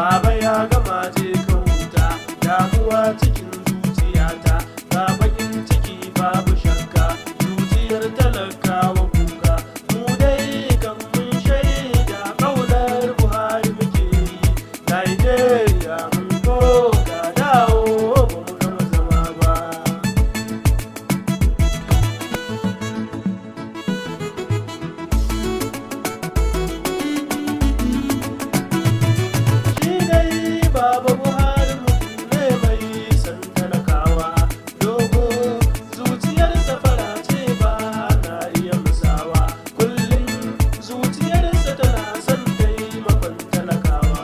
baba ya gama je ka huta, damuwa cikin zuciyata, ga bakin ciki babu shakka, zuciyar talakawa kuka, mu dai kan mun shaida kaunar Buhari muke yi, Nigeria mun koka dawo ba mu gama zama ba. Shi dai Baba Buhari mutum ne mai san talakawa, dogo zuciyarsa fara ce ba na iya musawa, kullum zuciyarsa tana son taimakon talakawa.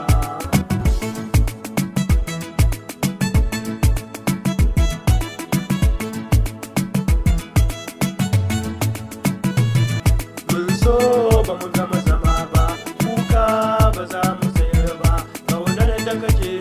Mun so ba mu gama zama ba, kuka ba za mu tsayar ba, ƙaunar da kake